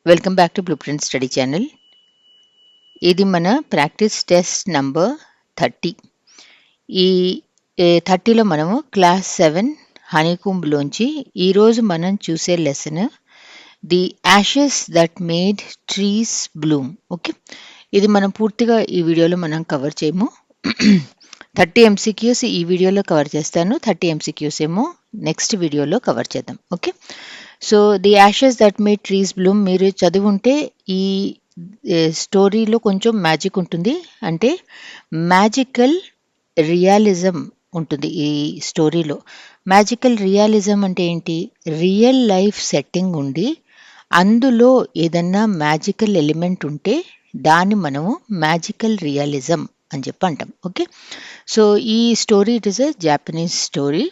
Welcome back to blue print study channel. ఇది మన practice test number 30. ఈ 30లో మనము క్లాస్ 7 హనీకుంబ్లోంచి ఈరోజు మనం చూసే lesson the Ashes that made trees Bloom. Okay, ఇది మనం పూర్తిగా ఈ వీడియోలో మనం కవర్ చేయము. 30 MCQs ఈ వీడియోలో కవర్ చేస్తాను, 30 MCQs ఏమో నెక్స్ట్ వీడియోలో కవర్ చేద్దాం. Okay, so the Ashes that made trees Bloom మీరు చదివి ఉంటే ఈ స్టోరీలో కొంచెం మ్యాజిక్ ఉంటుంది, అంటే మ్యాజికల్ రియాలిజం ఉంటుంది ఈ స్టోరీలో. మ్యాజికల్ రియాలిజం అంటే ఏంటి? రియల్ లైఫ్ సెట్టింగ్ ఉండి అందులో ఏదన్నా మ్యాజికల్ ఎలిమెంట్ ఉంటే దాన్ని మనము మ్యాజికల్ రియాలిజం అని చెప్పి అంటాం. ఓకే, సో ఈ story it is a Japanese story.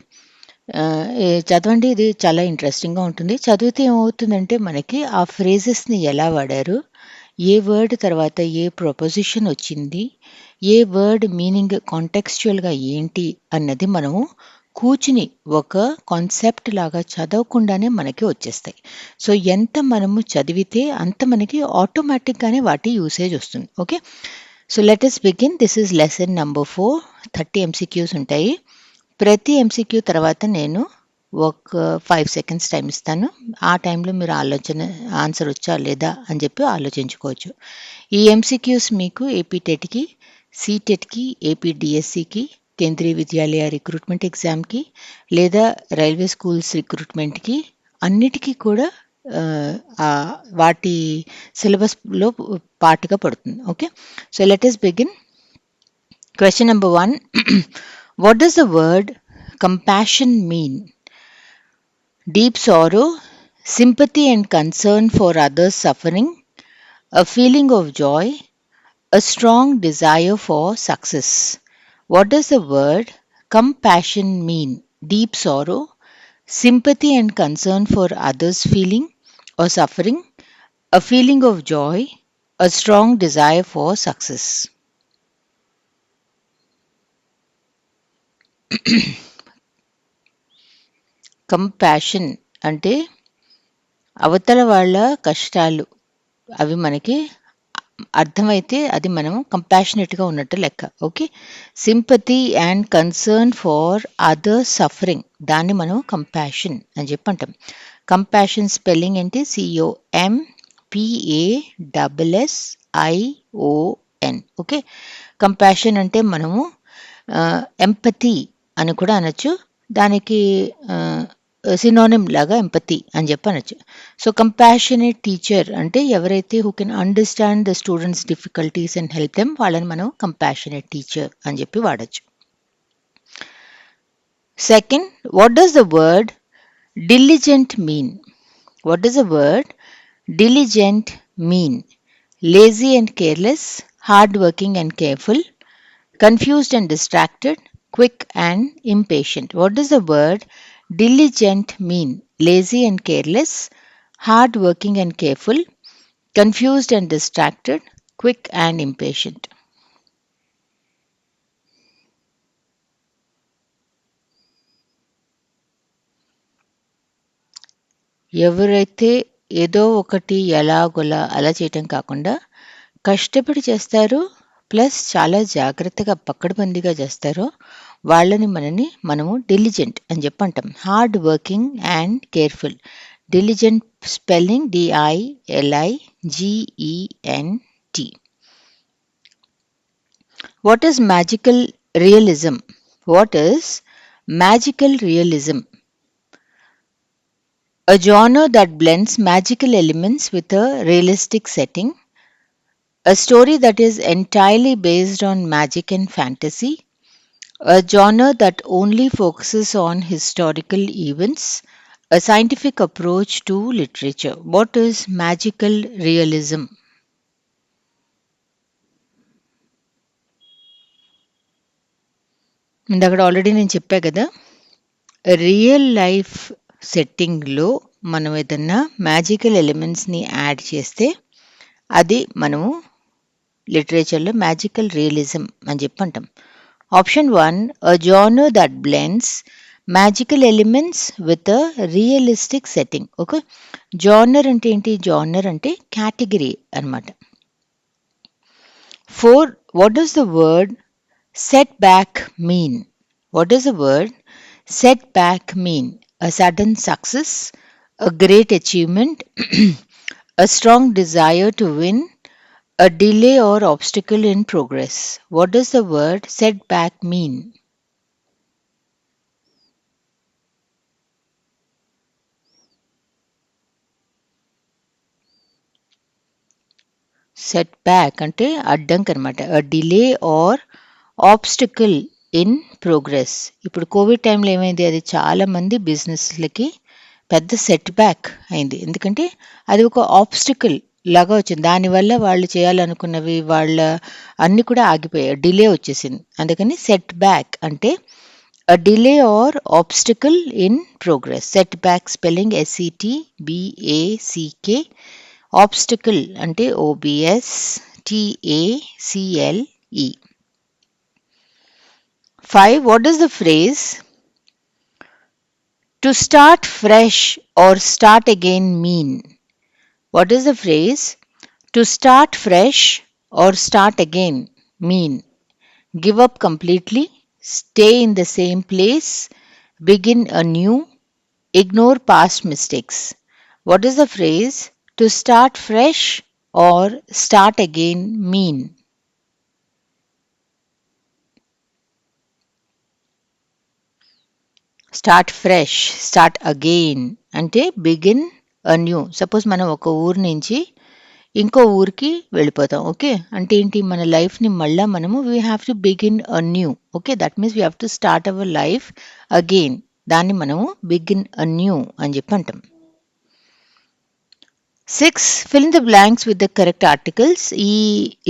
చదవండి, ఇది చాలా ఇంట్రెస్టింగ్గా ఉంటుంది. చదివితే ఏమవుతుందంటే మనకి ఆ ఫ్రేజెస్ని ఎలా వాడారు, ఏ వర్డ్ తర్వాత ఏ ప్రొపోజిషన్ వచ్చింది, ఏ వర్డ్ మీనింగ్ కాంటెక్స్చువల్గా ఏంటి అన్నది మనము కూర్చుని ఒక కాన్సెప్ట్ లాగా చదవకుండానే మనకి వచ్చేస్తాయి. సో ఎంత మనము చదివితే అంత మనకి ఆటోమేటిక్గానే వాటి యూసేజ్ వస్తుంది. Okay, so let us begin. This is lesson number 4. 30 MCQs ఉంటాయి. ప్రతి MCQ తర్వాత నేను ఒక 5 seconds టైం ఇస్తాను. ఆ టైంలో మీరు ఆన్సర్ వచ్చా లేదా అని చెప్పి ఆలోచించుకోవచ్చు. ఈ MCQs మీకు ఏపీ టెట్కి, సీటెట్కి, ఏపీ డిఎస్సికి, కేంద్రీయ విద్యాలయ రిక్రూట్మెంట్ ఎగ్జామ్కి లేదా రైల్వే స్కూల్స్ రిక్రూట్మెంట్కి అన్నిటికీ కూడా వాటి సిలబస్లో పార్ట్గా పడుతుంది. Okay, so let us begin. Question number 1. What does the word compassion mean? Deep sorrow, sympathy and concern for others' suffering, a feeling of joy, a strong desire for success. What does the word compassion mean? Deep sorrow, sympathy and concern for others' feeling or suffering, a feeling of joy, a strong desire for success. Compassion అంటే అవతల వాళ్ళ కష్టాలు అవి మనకి అర్థమైతే అది మనం కంపాషనేట్గా ఉన్నట్టు లెక్క. Okay, sympathy and concern for other suffering, దాన్ని మనం కంపాషన్ అని చెప్పి అంటాం. కంపాషన్ స్పెల్లింగ్ ఏంటి? COMPASSION. ఓకే, కంపాషన్ అంటే మనము ఎంపతి అని కూడా అనొచ్చు, దానికి సినోనిమ్ లాగా ఎంపతి అని చెప్పి అనొచ్చు. సో కంపాషనేట్ టీచర్ అంటే ఎవరైతే who can understand the students difficulties and help them, వాళ్ళని మనం కంపాషనేట్ టీచర్ అని చెప్పి వాడచ్చు. Second, what does the word diligent mean? What does the word diligent mean? Lazy and careless, hard working and careful, confused and distracted, quick and impatient. What does the word diligent mean? Lazy and careless, hard working and careful, confused and distracted, quick and impatient. ఎవరైతే ఏదో ఒకటి ఎలాగోలా అలా చేయటం కాకుండా కష్టపడి చేస్తారో plus చాలా జాగ్రత్తగా పక్కడబందీగా చేస్తారో వాళ్ళని మనము డిలిజెంట్ అని చెప్పి అంటాం. Hard working and careful. Diligent spelling DILIGENT. What is magical realism? What is magical realism? A genre that blends magical elements with a realistic setting, a story that is entirely based on magic and fantasy, a genre that only focuses on historical events, a scientific approach to literature. What is magical realism? ఇందాక already నేను చెప్పా కదా, real life సెట్టింగ్లో మనం ఏదన్నా magical ఎలిమెంట్స్ని add చేస్తే అది మనము లిటరేచర్లో magical realism అని చెప్పి అంటాం. Option 1, a genre that blends magical elements with a realistic setting. Okay, genre అంటే ఏంటి? జానర్ అంటే కేటగిరీ అన్నమాట. 4. What does the word setback mean? What does the word setback mean? A sudden success, a great achievement, a strong desire to win, a delay or obstacle in progress. What does the word setback mean? Setback అంటే అడ్డంకి అనమాట. A delay or obstacle in progress. ఇప్పుడు Covid టైంలో ఏమైంది? అది చాలా మంది బిజినెస్లకి పెద్ద సెట్ బ్యాక్ అయింది. ఎందుకంటే అది ఒక ఆబ్స్టికల్ లాగా వచ్చింది. దానివల్ల వాళ్ళు చేయాలనుకున్నవి వాళ్ళ అన్నీ కూడా ఆగిపోయాయి. డిలే వచ్చేసింది. అందుకని సెట్ బ్యాక్ అంటే a delay or obstacle in progress. Setback spelling SETBACK. Obstacle అంటే OBSTACLE. 5. What does the phrase to start fresh or start again mean? What does the phrase to start fresh or start again mean? Give up completely, stay in the same place, begin anew, ignore past mistakes. What does the phrase to start fresh or start again mean? Start fresh, start again అంటే begin anew. Suppose మనం ఒక ఊరు నుంచి ఇంకో ఊరికి వెళ్ళిపోతాం. Okay, అంటే ఏంటి? మన లైఫ్ని మళ్ళీ మనము we have to begin anew. Okay, that means we have to start our life again. దాన్ని మనము బిగిన్ అన్యూ అని చెప్పి అంటాం. 6. Fill in the blanks with the correct articles. ఈ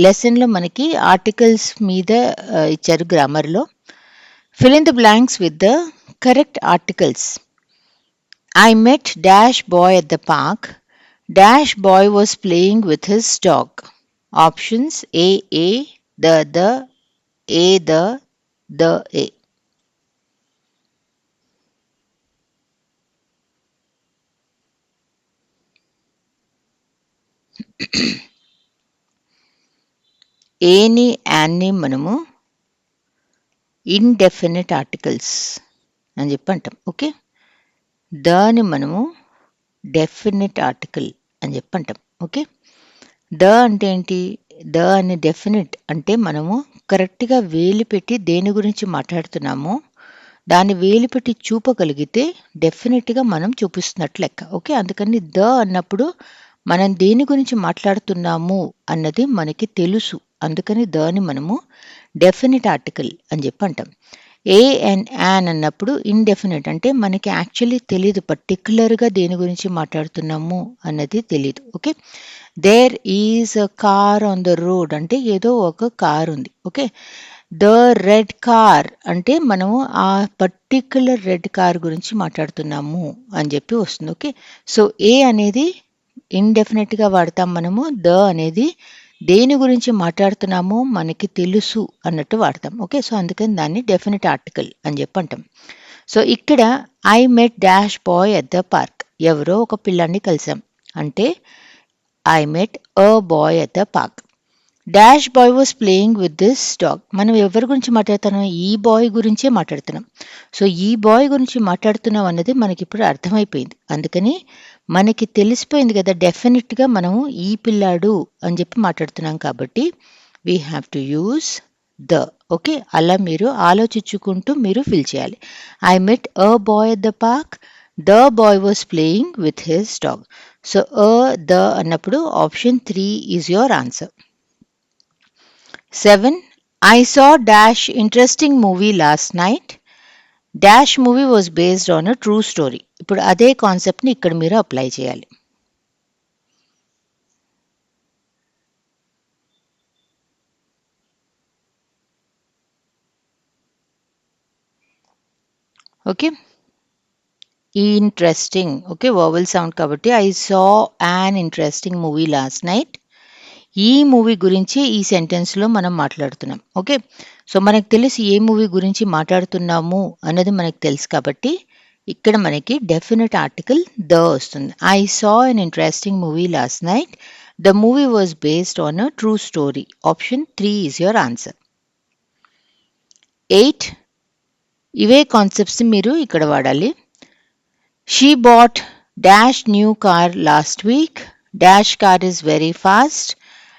లెసన్లో మనకి ఆర్టికల్స్ మీద ఇచ్చారు గ్రామర్లో. Fill in the blanks with the correct articles. I met dash boy at the park. Dash boy was playing with his dog. Options A, the, A, the, A. ఏని యాన్ని మనము indefinite articles అని చెప్పి అంటాం. Okay, దాని మనము definite article అని చెప్పి అంటాం. ఓకే, ద అంటే ఏంటి? ద అనే డెఫినిట్ అంటే మనము కరెక్ట్గా వేలు పెట్టి దేని గురించి మాట్లాడుతున్నామో దాన్ని వేలు పెట్టి చూపగలిగితే డెఫినెట్గా మనం చూపిస్తున్నట్లు లెక్క. ఓకే, అందుకని ద అన్నప్పుడు మనం దేని గురించి మాట్లాడుతున్నాము అన్నది మనకి తెలుసు. అందుకని దాన్ని మనము డెఫినిట్ ఆర్టికల్ అని చెప్పి అంటాం. ఏ అండ్ యాన్ అన్నప్పుడు ఇండెఫినిట్ అంటే మనకి యాక్చువల్లీ తెలియదు, పర్టికులర్గా దేని గురించి మాట్లాడుతున్నాము అన్నది తెలియదు. Okay, there is a car on the road అంటే ఏదో ఒక కార్ ఉంది. ఓకే, ద రెడ్ కార్ అంటే మనము ఆ పర్టికులర్ రెడ్ కార్ గురించి మాట్లాడుతున్నాము అని చెప్పి వస్తుంది. ఓకే, సో ఏ అనేది ఇండెఫినెట్గా వాడతాం మనము. ద అనేది దేని గురించి మాట్లాడుతున్నామో మనకి తెలుసు అన్నట్టు వాడతాం. ఓకే, సో అందుకని దాన్ని డెఫినెట్ ఆర్టికల్ అని చెప్పి అంటాం. సో ఇక్కడ I met dash boy at the park. ఎవరో ఒక పిల్లాన్ని కలిసాం అంటే I met a boy at the park. Dash boy was playing with this dog. మనం ఎవరి గురించి మాట్లాడుతున్నాం? ఈ బాయ్ గురించే మాట్లాడుతున్నాం. సో ఈ బాయ్ గురించి మాట్లాడుతున్నాం అన్నది మనకి ఇప్పుడు అర్థమైపోయింది. అందుకని మనకి తెలిసిపోయింది కదా, డెఫినెట్గా మనము ఈ పిల్లాడు అని చెప్పి మాట్లాడుతున్నాం కాబట్టి we have to use the. Okay, అలా మీరు ఆలోచించుకుంటూ మీరు ఫిల్ చేయాలి. I met a boy at the park. The boy was playing with his dog. So the అన్నప్పుడు option 3 is your answer. 7. I saw dash interesting movie last night. Dash movie was based on a true story. ఇప్పుడు అదే కాన్సెప్ట్ని ఇక్కడ మీరు apply చేయాలి. Okay, interesting. Okay, vowel sound కాబట్టి I saw an interesting movie last night. ఈ movie గురించి ఈ సెంటెన్స్లో మనం మాట్లాడుతున్నాం. ఓకే, సో మనకు తెలిసి ఏ మూవీ గురించి మాట్లాడుతున్నాము అన్నది మనకు తెలుసు కాబట్టి ఇక్కడ మనకి డెఫినెట్ ఆర్టికల్ ద వస్తుంది. I saw N interesting movie last night. The movie was based on a true story. Option 3 is your answer. 8 ఇవే కాన్సెప్ట్స్ మీరు ఇక్కడ వాడాలి. She bought dash new car last week. Dash car is very fast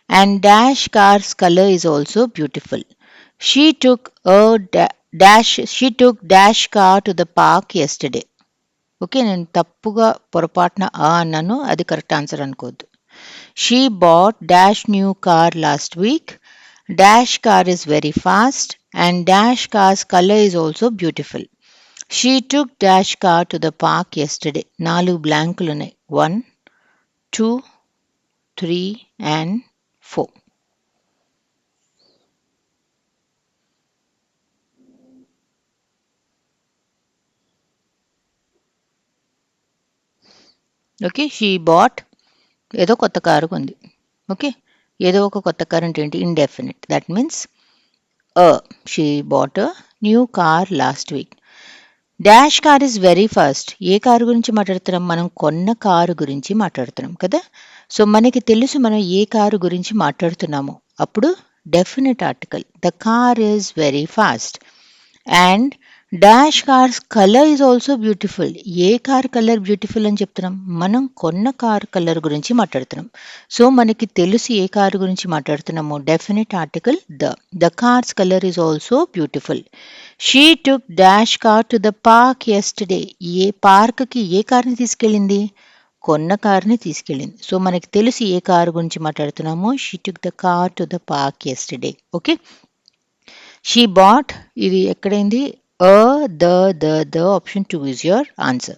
and dash car's color is also beautiful. She took dash car to the park yesterday. Okay, నేను తప్పుగా పొరపాటున అన్నాను, అది correct answer అనుకోవద్దు. She bought dash new car last week. Dash car is very fast and dash car's color is also beautiful. She took dash car to the park yesterday. 4 బ్లాంకులు ఉన్నాయి. 1, 2, 3 and 4. Okay, she bought ఏదో కొత్త car ఉంది. Okay, ఏదో ఒక కొత్త car అంటే ఏంటి? Indefinite. That means she bought a new car last week. Dash car is very fast. A car గురించి మాట్లాడుతున్నాం? మనం కొన్న కారు గురించి మాట్లాడుతున్నాం కదా. సో మనకి తెలుసు మనం ఏ కారు గురించి మాట్లాడుతున్నామో. అప్పుడు definite article the car is very fast. And dash cars colour is also beautiful. A car colour beautiful అని చెప్తున్నాం? మనం కొన్న కార్ కలర్ గురించి మాట్లాడుతున్నాం. సో మనకి తెలుసు ఏ కారు గురించి మాట్లాడుతున్నామో. Definite article the car's colour is also beautiful. She took dash car to the park yesterday. ఏ పార్క్కి ఏ కార్ని తీసుకెళ్ళింది? కొన్న కార్ని తీసుకెళ్ళింది. సో మనకి తెలుసు ఏ కారు గురించి మాట్లాడుతున్నామో. She took the car to the park yesterday. Okay, she bought ఇది ఎక్కడైంది? the option 2 is your answer.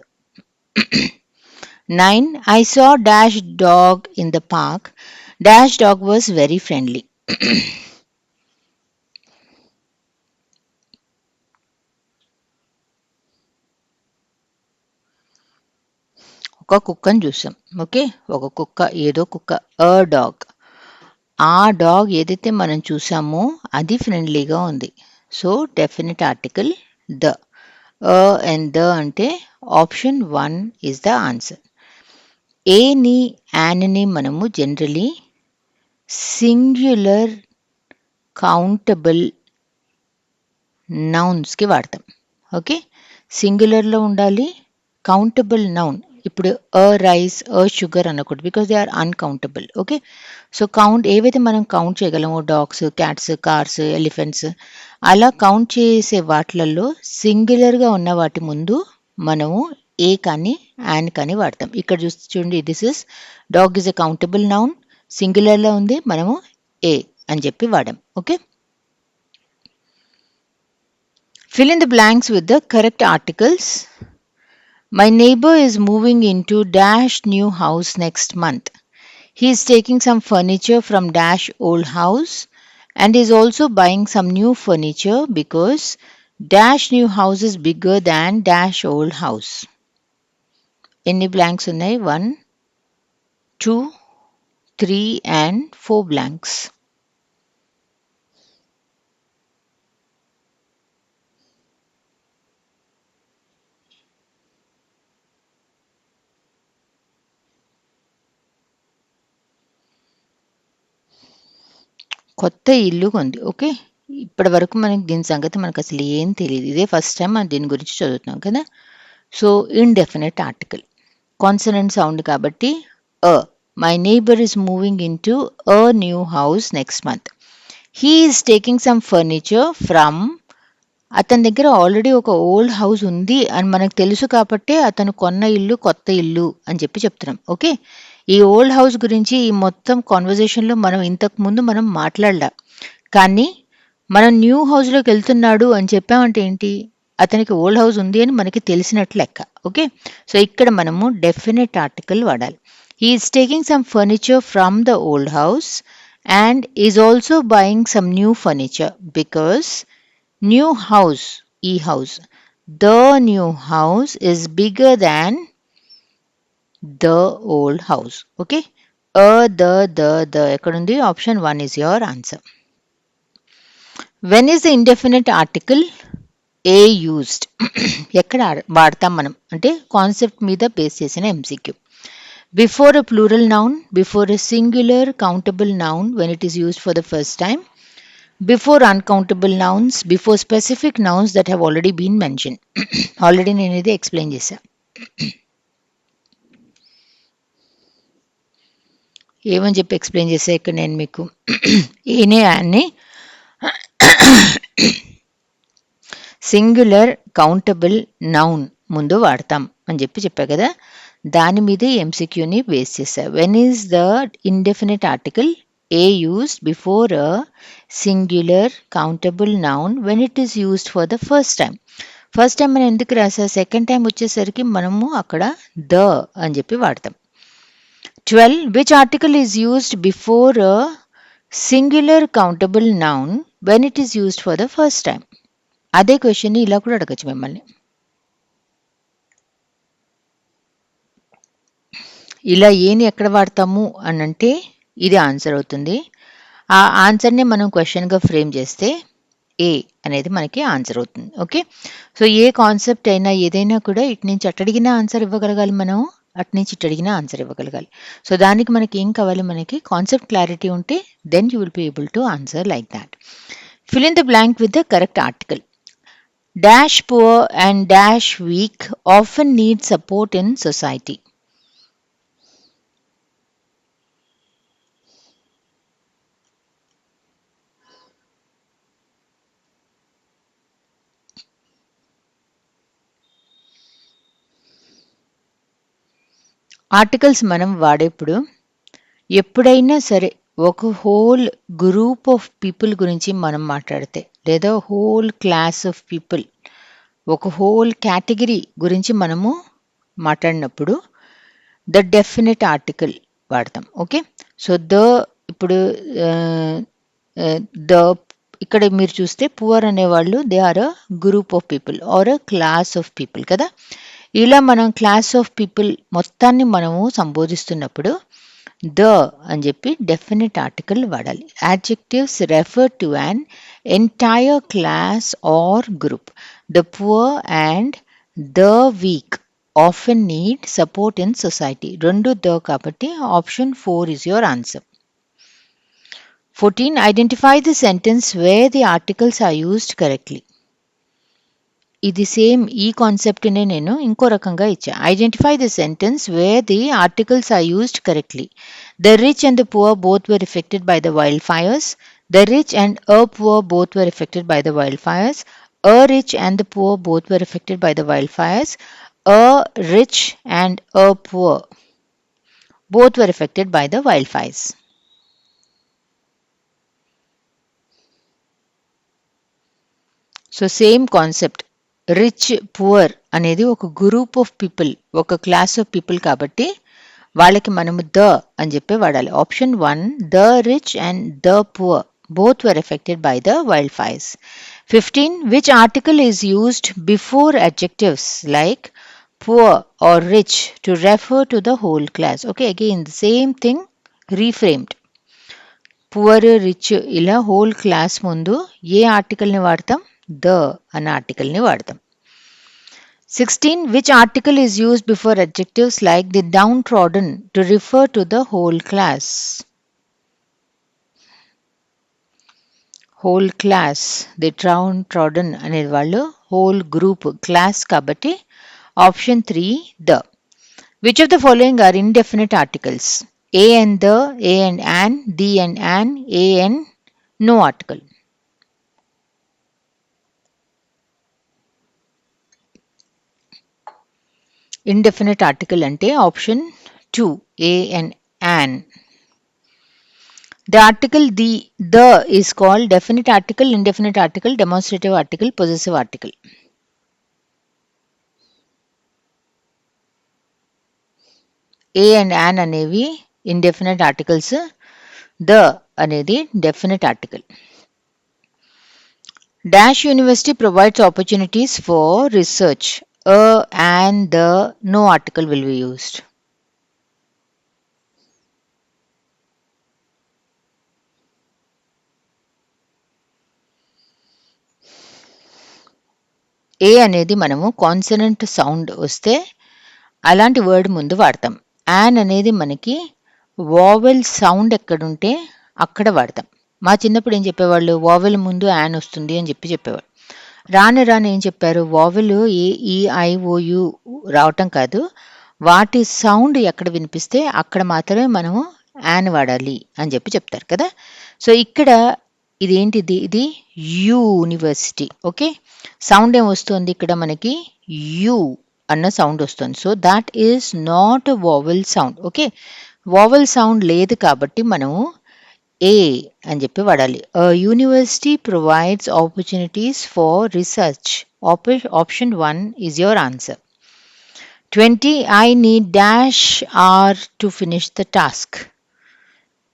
9 I saw dash dog in the park. Dash dog was very friendly. ఒక కుక్కను చూసాం. ఓకే, ఒక కుక్క, ఏదో కుక్క, డాగ్. ఆ డాగ్ ఏదైతే మనం చూసామో అది ఫ్రెండ్లీగా ఉంది. So definite article the. And the అంటే ఆప్షన్ 1 ఈజ్ ద ఆన్సర్. ఏని యాన్ని మనము జనరలీ సింగ్యులర్ కౌంటబుల్ నౌన్స్కి వాడతాం. ఓకే, సింగులర్లో ఉండాలి. కౌంటబుల్ నౌన్ ఇప్పుడు రైస్, షుగర్ అనకూడదు, because they are uncountable. Okay, so count ఏవైతే మనం కౌంట్ చేయగలమో, డాగ్స్, క్యాట్స్, కార్స్, ఎలిఫెంట్స్, అలా కౌంట్ చేసే వాటిలలో సింగులర్గా ఉన్న వాటి ముందు మనము ఏ కానీ యాన్ కానీ వాడతాం. ఇక్కడ చూడండి, this is dog is a countable noun, సింగులర్లో ఉంది, మనము ఏ అని చెప్పి వాడాం. Okay, fill in the blanks with the correct articles. My neighbor is moving into dash new house next month. He is taking some furniture from dash old house and is also buying some new furniture because dash new house is bigger than dash old house. Any blanks unnai? 1, 2, 3 and 4 blanks. కొత్త ఇల్లు కొంది. Okay, ఇప్పటి వరకు మనకి దీని సంగతి మనకు అసలు ఏం తెలియదు. ఇదే ఫస్ట్ టైం మనం దీని గురించి చదువుతున్నాం కదా. So indefinite article, consonant sound కాబట్టి my neighbour is moving in to a new house next month. He is taking some furniture from. అతని దగ్గర ఆల్రెడీ ఒక ఓల్డ్ హౌస్ ఉంది అని మనకు తెలుసు కాబట్టి అతను కొన్న ఇల్లు కొత్త ఇల్లు అని చెప్పి చెప్తున్నాం. ఓకే, ఈ ఓల్డ్ హౌస్ గురించి ఈ మొత్తం కాన్వర్జేషన్లో మనం ఇంతకు ముందు మనం మాట్లాడలా, కానీ మనం న్యూ హౌస్లోకి వెళ్తున్నాడు అని చెప్పామంటే ఏంటి? అతనికి ఓల్డ్ హౌస్ ఉంది అని మనకి తెలిసినట్లు లెక్క. ఓకే, సో ఇక్కడ మనము డెఫినెట్ ఆర్టికల్ వాడాలి. He is taking some furniture from the old house and is also buying some new furniture because new house, ఈ house, the new house is bigger than the old house. Okay, the ఎక్కడుంది? Option 1 is your answer. When is the indefinite article a used? ఎక్కడ వాడతాం మనం అంటే concept మీద base చేసిన MCQ. Before a plural noun, before a singular countable noun when it is used for the first time, before uncountable nouns, before specific nouns that have already been mentioned. Already నేను ఇది explain చేశా. ఏమని చెప్పి explain చేసా ఇక్కడ నేను మీకు ఏనే యాన్ని సింగులర్ కౌంటబుల్ నౌన్ ముందు వాడతాం అని చెప్పా కదా, దాని మీద ఎంసీక్యూని బేస్ చేశా. When is the indefinite article a used before a singular countable noun when it is used for the first time. First time మనం ఎందుకు రాసా? సెకండ్ టైం వచ్చేసరికి మనము అక్కడ ద అని చెప్పి వాడతాం. 12. Which article is used before a singular countable noun when it is used for the first time? అదే క్వశ్చన్ని ఇలా కూడా అడగచ్చు మిమ్మల్ని. ఇలా ఏని ఎక్కడ వాడతాము అని అంటే ఇది ఆన్సర్ అవుతుంది. ఆ ఆన్సర్ని మనం క్వశ్చన్గా ఫ్రేమ్ చేస్తే ఏ అనేది మనకి ఆన్సర్ అవుతుంది. ఓకే, సో ఏ కాన్సెప్ట్ అయినా ఏదైనా కూడా ఇటు నుంచి అట్టడిగిన ఆన్సర్ ఇవ్వగలగాలి, మనం అటు నుంచి ఇటు అడిగిన ఆన్సర్ ఇవ్వగలగాలి. సో దానికి మనకి ఏం కావాలి? మనకి కాన్సెప్ట్ క్లారిటీ ఉంటే then you will be able to answer like that. Fill in the blank with the correct article. Dash poor and dash weak often need support in society. Articles మనం వాడేప్పుడు ఎప్పుడైనా సరే ఒక హోల్ గ్రూప్ ఆఫ్ పీపుల్ గురించి మనం మాట్లాడితే, లేదా whole class of people, ఒక హోల్ కేటగిరీ గురించి మనము మాట్లాడినప్పుడు ద డెఫినెట్ ఆర్టికల్ వాడతాం. ఓకే, సో ఇప్పుడు ఇక్కడ మీరు చూస్తే పువర్ అనేవాళ్ళు they are a group of people or a class of people కదా. ఇలా మనం క్లాస్ ఆఫ్ పీపుల్ మొత్తాన్ని మనము సంబోధిస్తున్నప్పుడు ద అని చెప్పి డెఫినెట్ ఆర్టికల్ వాడాలి. Adjectives refer to an entire class or group. The poor and the weak often need support in society. రెండు the కాబట్టి option 4 is your answer. 14. Identify the sentence where the articles are used correctly. ఇది same ఈ కాన్సెప్ట్నే నేను ఇంకో రకంగా ఇచ్చా. Identify the sentence where the articles are used correctly. The rich and the poor both were affected by the wild fires. The rich and a poor both were affected by the wild fires. A rich and the poor both were affected by the wild fires. A rich and a poor both were affected by the wild fires. So same concept. Rich poor అనేది ఒక group of people, ఒక class of people కాబట్టి వాళ్ళకి మనము the అని చెప్పి వాడాలి. Option 1 the rich and the poor both were affected by the wildfires. 15. Which article is used before adjectives like poor or rich to refer to the whole class? Okay, again the same thing reframed. Poor, rich ఇలా whole class ముందు ఏ ఆర్టికల్ని వాడతాం? The అన్న ఆర్టికల్ని వాడతాం. 16. Which article is used before adjectives like the downtrodden to refer to the whole class? Whole class, the downtrodden అనేది వాళ్ళు whole group class కాబట్టి option 3 the. Which of the following are indefinite articles? A and the, A and an, the and an, A and no article. Indefinite article ante option 2 A and an. The article the is called definite article, indefinite article, demonstrative article, possessive article. A and an అనేవి indefinite articles, the అనేది definite article. Dash University provides opportunities for research. A and the no article will be used. ఏ అనేది మనము consonant sound వస్తే అలాంటి word ముందు వాడతాం. An అనేది మనకి వావెల్ సౌండ్ ఎక్కడుంటే అక్కడ వాడతాం. మా చిన్నప్పుడు ఏం చెప్పేవాళ్ళు, వావెల్ ముందు యాన్ వస్తుంది అని చెప్పేవాళ్ళు. రాను రాను ఏం చెప్పారు, వావెల్ ఏ ఈ ఐ ఓ యు రావటం కాదు, వాటి సౌండ్ ఎక్కడ వినిపిస్తే అక్కడ మాత్రమే మనము యాన్ వాడాలి అని చెప్తారు కదా. సో ఇక్కడ ఇదేంటిది, ఇది యూనివర్సిటీ. ఓకే, సౌండ్ ఏం వస్తుంది ఇక్కడ మనకి, యూ అన్న సౌండ్ వస్తుంది. So that is not a vowel sound. Okay, vowel sound లేదు కాబట్టి మనము ఏ అని వాడాలి. University provides opportunities for research. Option 1 is your answer. 20 I need dash hour to finish the task.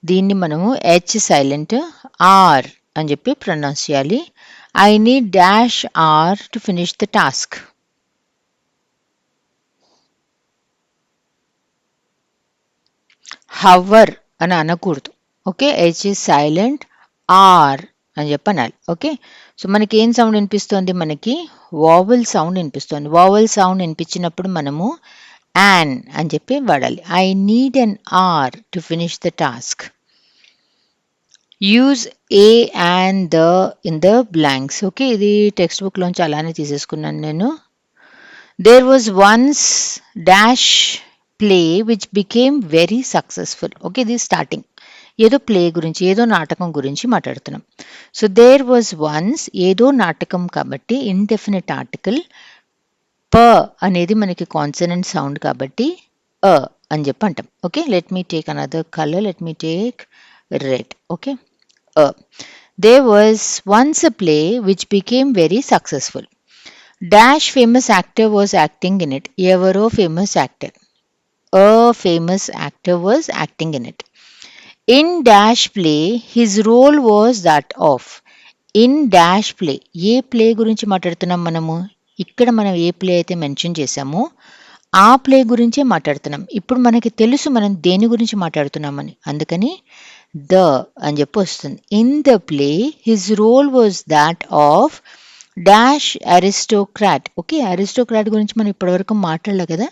దీన్ని మనము హెచ్ సైలెంట్ ఆర్ అని pronounce చేయాలి. I need dash hour to finish the task. Hour అని అనకూడదు. Okay, H is silent, hour అని అనాలి. Okay, so మనకి ఏం సౌండ్ వినిపిస్తుంది, మనకి వావెల్ సౌండ్ వినిపిస్తుంది. వావెల్ సౌండ్ వినిపించినప్పుడు మనము యాన్ అని వాడాలి. I need an hour to finish the task. Use a and the in the blanks. Okay, ఇది టెక్స్ట్ బుక్ లోంచి అలానే తీసేసుకున్నాను నేను. There was once dash play which became very successful. Okay, ఇది స్టార్టింగ్, ఏదో ప్లే గురించి, ఏదో నాటకం గురించి మాట్లాడుతున్నాం. సో దేర్ వాజ్ వన్స్, ఏదో నాటకం కాబట్టి ఇండెఫినిట్ ఆర్టికల్. ప అనేది మనకి కాన్సనెంట్ సౌండ్ కాబట్టి అ అని అంటాం. Okay, let me take another colour, let me take red. Okay, there was once a play which became very successful. Dash famous actor was acting in it. Evaro famous actor. A famous actor was acting in it. In dash play, his role was that of. In dash play, A play గురించి మాట్లాడుతున్నాం మనము, ఇక్కడ మనం ఏ play అయితే mention చేసామో ఆ play గురించే మాట్లాడుతున్నాం. ఇప్పుడు మనకి తెలుసు మనం దేని గురించి మాట్లాడుతున్నామని, అందుకని ద అని వస్తుంది. In the play his role was that of dash aristocrat. Okay, aristocrat గురించి మనం ఇప్పటివరకు మాట్లాడలే కదా.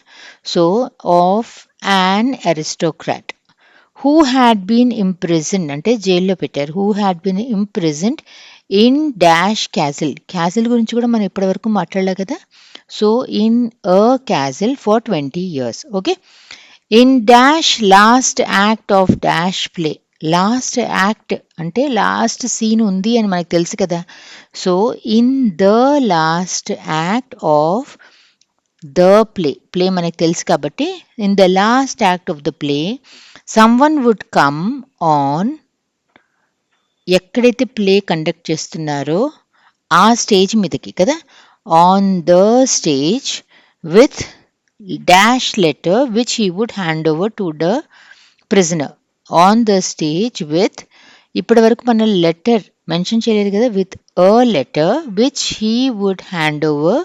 So of an aristocrat who had been imprisoned, అంటే జైల్లో పెట్టారు. Who had been imprisoned in dash castle. Castle గురించి కూడా మనం ఇప్పటివరకు మాట్లాడలే కదా. So in a castle for 20 years. Okay, in dash last act of dash play. Last act అంటే లాస్ట్ సీన్ ఉంది అని మనకు తెలుసు కదా. So in the last act of the play, play మనకు తెలుసు కాబట్టి in the last act of the play someone would come on. ఎక్కడైతే ప్లే కండక్ట్ చేస్తున్నారో ఆ స్టేజ్ మీదకి కదా, on the stage with dash letter which he would hand over to the prisoner. On the stage with, ఇప్పటి వరకు మన letter mention చేయలేదు కదా, with a letter which he would hand over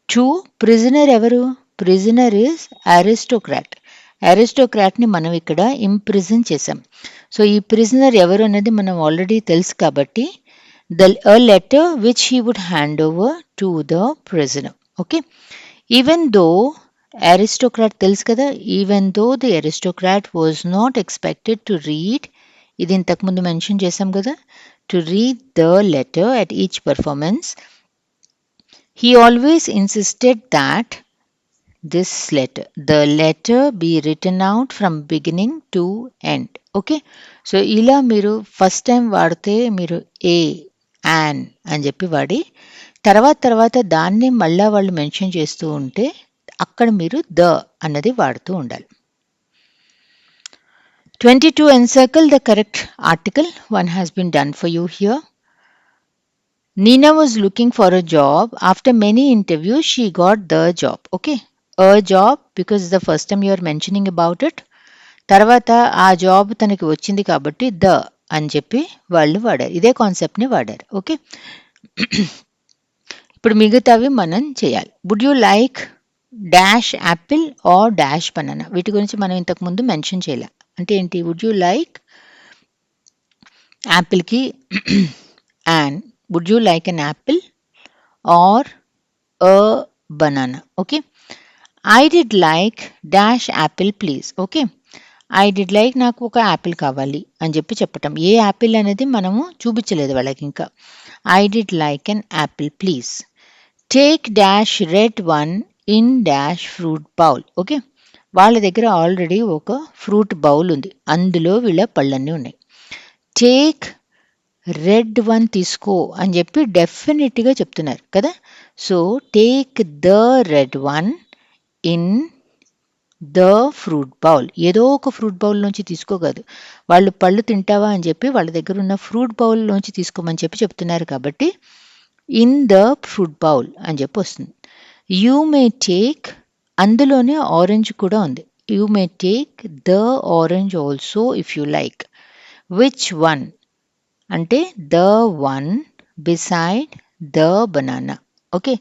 to prisoner. ఎవరు, prisoner is aristocrat. అరిస్టోక్రాట్ని మనం ఇక్కడ imprison చేసాం. So ఈ ప్రిజనర్ ఎవరు అనేది మనం ఆల్రెడీ తెలుసు కాబట్టి a letter which he would hand over to the prisoner. Okay, even though aristocrat తెలుసు కదా, even though the aristocrat was not expected to read, ఇది ఇంతకు ముందు మెన్షన్ చేసాం కదా, to read the letter at each performance, he always insisted that this letter, the letter be written out from beginning to end. Okay, so ఇలా మీరు first time వాడితే మీరు a an అని వాడి తర్వాత దాన్ని మళ్ళా వాళ్ళు మెన్షన్ చేస్తూ ఉంటే అక్కడ మీరు ద అన్నది వాడుతూ ఉండాలి. 22 encircle the correct article. One has been done for you here. Nina was looking for a job. After many interviews, she got the job. Okay, a job because the first time you are mentioning about it. తర్వాత ఆ job తనకి వచ్చింది కాబట్టి the అని వాళ్ళు వాడారు. ఇదే కాన్సెప్ట్ని వాడారు. ఓకే, ఇప్పుడు మిగతావి మనం చేయాలి. Would you like dash apple or dash banana? వీటి గురించి మనం ఇంతకుముందు మెన్షన్ చేయలే. అంటే ఏంటి, వుడ్ యూ లైక్ యాపిల్కి and would you like an apple or a banana. Okay. I did like dash apple please. Okay. I did like నాకు ఒక యాపిల్ కావాలి అని చెప్పి చెప్పటం. ఏ యాపిల్ అనేది మనము చూపించలేదు వాళ్ళకి ఇంకా. I did like an Apple please. Take dash red one in dash fruit bowl. Okay, వాళ్ళ దగ్గర ఆల్రెడీ ఒక ఫ్రూట్ బౌల్ ఉంది, అందులో వీళ్ళ పళ్ళన్నీ ఉన్నాయి. టేక్ రెడ్ వన్ తీసుకో అని చెప్పి డెఫినెట్గా చెప్తున్నారు కదా. So take the red one in the fruit bowl. ఏదో ఒక ఫ్రూట్ బౌల్ నుంచి తీసుకోగలదు. వాళ్ళు పళ్ళు తింటావా అని చెప్పి వాళ్ళ దగ్గర ఉన్న ఫ్రూట్ బౌల్ నుంచి తీసుకోమని చెప్పి చెప్తున్నారు కాబట్టి ఇన్ ద ఫ్రూట్ బౌల్ అని చెప్పి వస్తుంది. యూ మే టేక్, అందులోనే ఆరెంజ్ కూడా ఉంది. You may take the orange also if you like. Which one అంటే the one beside the banana. Okay,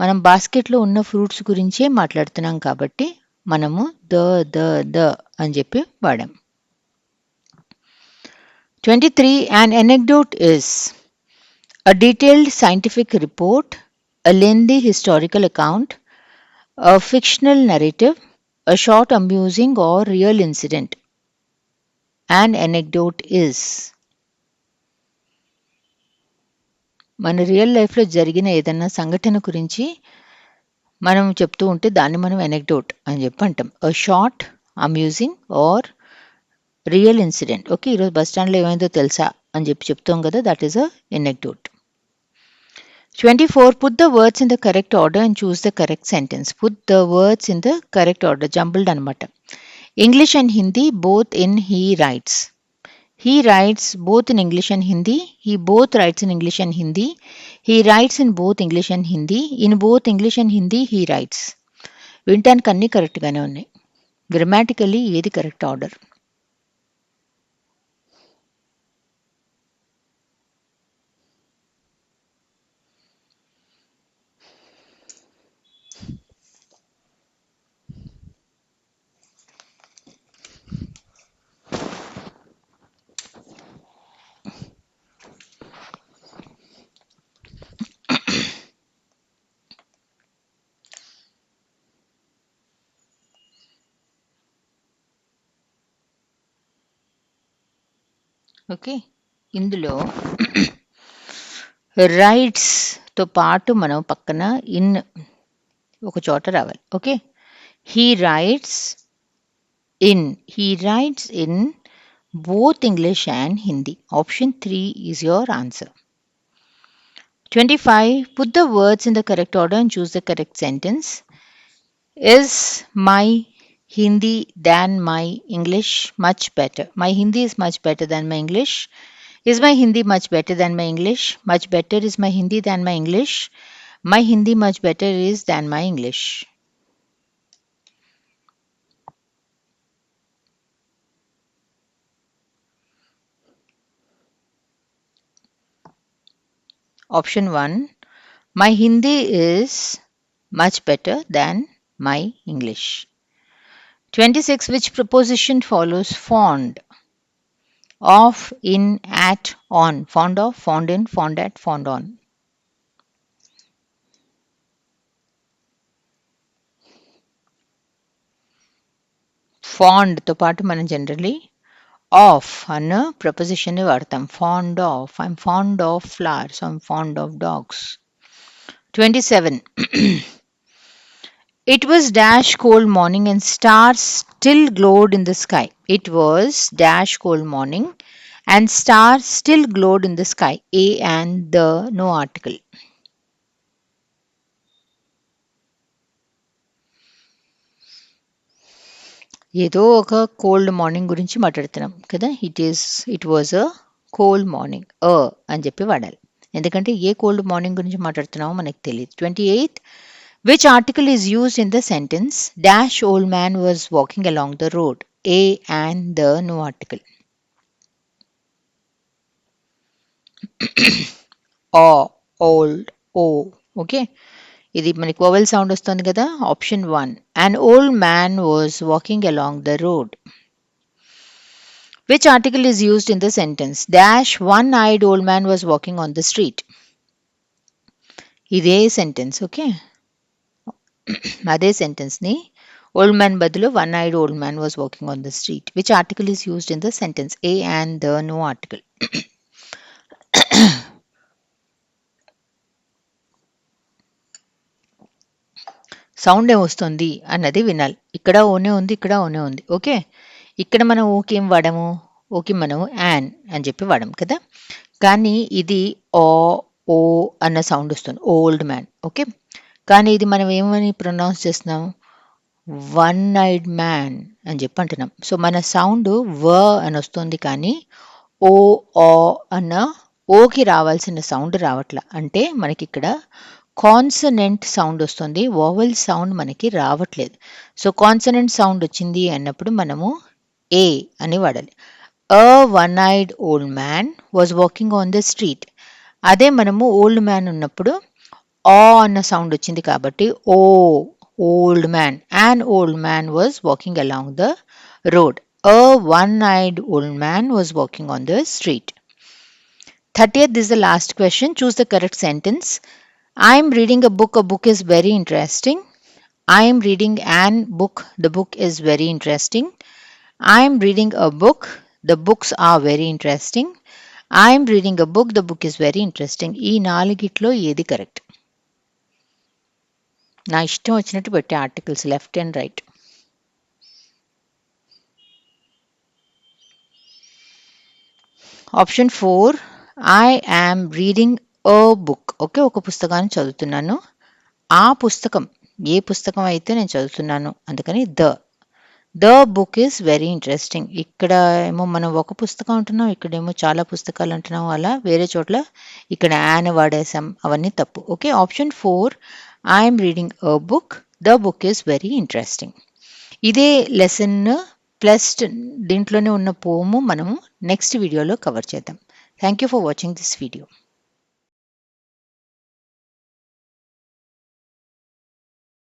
మనం బాస్కెట్లో ఉన్న ఫ్రూట్స్ గురించే మాట్లాడుతున్నాం కాబట్టి మనము ద ద ద అని చెప్పి వాడాం. 23. An anecdote is a detailed scientific report, a lengthy historical account, a fictional narrative, a short amusing or real incident. An anecdote is మన రియల్ లైఫ్లో జరిగిన ఏదన్నా సంఘటన గురించి మనం చెప్తూ ఉంటే దాన్ని మనం ఎనెక్డోట్ అని చెప్పి అంటాం. A short, amusing or real incident. Okay, ఈరోజు బస్ స్టాండ్లో ఏమైందో తెలుసా అని చెప్పి చెప్తాం కదా, that is a anecdote. 24. Put the words in the correct order and choose the correct sentence. Put the words in the correct order. Jumbled అనమాట. English and Hindi both in he writes. He writes both in English and Hindi. He both writes in English and Hindi. He writes in both English and Hindi. In both English and Hindi he writes. వినటానికి అన్నీ కరెక్ట్గానే ఉన్నాయి. Grammatically ఏది correct order? Okay, ఇందులో రైట్స్తో పాటు మనం పక్కన in ఒక చోట రావాలి. Okay, he writes in both English and Hindi. Option 3 is your answer. 25. Put the words in the correct order and choose the correct sentence. Is my Hindi than my English much better? My Hindi is much better than my English. Is my Hindi much better than my English? Much better is my Hindi than my English. My Hindi much better is than my English. Option 1. My Hindi is much better than my English. 26. Which preposition follows fond? Of, in, at, on. Fond of, fond in, fond at, fond on. Fond తో పాటు మనం generally of అన్న ప్రపోజిషన్ని వాడతాం. Fond of, I'm fond of flowers, I'm fond of dogs. 27. It was dash cold morning and stars still glowed in the sky. It was dash cold morning and stars still glowed in the sky. A and the, no article. ఏదో ఒక cold morning గురించి మాట్లాడుతున్నాం కదా. It was a cold morning, అని చెప్పి వాడాలి. ఎందుకంటే a cold morning గురించి మాట్లాడుతున్నామో మనకు తెలియదు. 28. Which article is used in the sentence dash old man was walking along the road? A and the, no article. old, o. Okay, ఇది మనకి వవెల్ సౌండ్ వస్తుంది కదా. Option 1. An old man was walking along the road. Which article is used in the sentence dash one-eyed old man was walking on the street? ఇదే sentence. Okay, అదే సెంటెన్స్ని old man బదులు one eyed old man was walking on the street. Which article is used in the sentence? A and the, no article. Sound ఏమొస్తుంది అన్నది వినాలి. ఇక్కడ ఓనే ఉంది, ఇక్కడ ఓనే ఉంది. ఓకే, ఇక్కడ మనం ఓకి ఏం వాడాము? ఓకి మనం యాన్ అని చెప్పి వాడాం కదా. కానీ ఇది ఓ ఓ అన్న సౌండ్ వస్తుంది, ఓల్డ్ మ్యాన్. ఓకే, కానీ ఇది మనం ఏమని ప్రొనౌన్స్ చేస్తున్నాం? వన్ ఐడ్ మ్యాన్ అని చెప్పి అంటున్నాం. సో మన సౌండ్ వ అని వస్తుంది, కానీ ఓ ఓ అన్న ఓకి రావాల్సిన సౌండ్ రావట్ల. అంటే మనకి ఇక్కడ కాన్సనెంట్ సౌండ్ వస్తుంది, వోవెల్ సౌండ్ మనకి రావట్లేదు. సో కాన్సనెంట్ సౌండ్ వచ్చింది అన్నప్పుడు మనము ఏ అని వాడాలి. A one eyed old man was walking on the street. అదే మనము ఓల్డ్ మ్యాన్ ఉన్నప్పుడు ఆ అన్న సౌండ్ వచ్చింది కాబట్టి o old man, an old man was walking along the road. A one-eyed old man was walking on the street. 30th, this is the last question. Choose the correct sentence. I am reading a book. A book is very interesting. I am reading an book. The book is very interesting. I am reading a book. The books are very interesting. I am reading a book. The book is very interesting. ఈ నాలుగిట్లో ఏది correct? నా ఇష్టం వచ్చినట్టు పెట్టే articles left and right. Option 4, I am reading a book. Okay, ఒక పుస్తకాన్ని చదువుతున్నాను. ఆ పుస్తకం, ఏ పుస్తకం అయితే నేను చదువుతున్నాను, అందుకని the book is very interesting. ఇక్కడ ఏమో మనం ఒక పుస్తకం అంటున్నాం, ఇక్కడేమో చాలా పుస్తకాలు అంటున్నాం. అలా వేరే చోట్ల ఇక్కడ యాన్ వాడేసాం, అవన్నీ తప్పు. Okay, option 4, I'm reading a book, the book is very interesting. ఇదే లెసన్ ప్లస్ దీంట్లోనే ఉన్న పోము మనము నెక్స్ట్ వీడియోలో కవర్ చేద్దాం. Thank you for watching this video.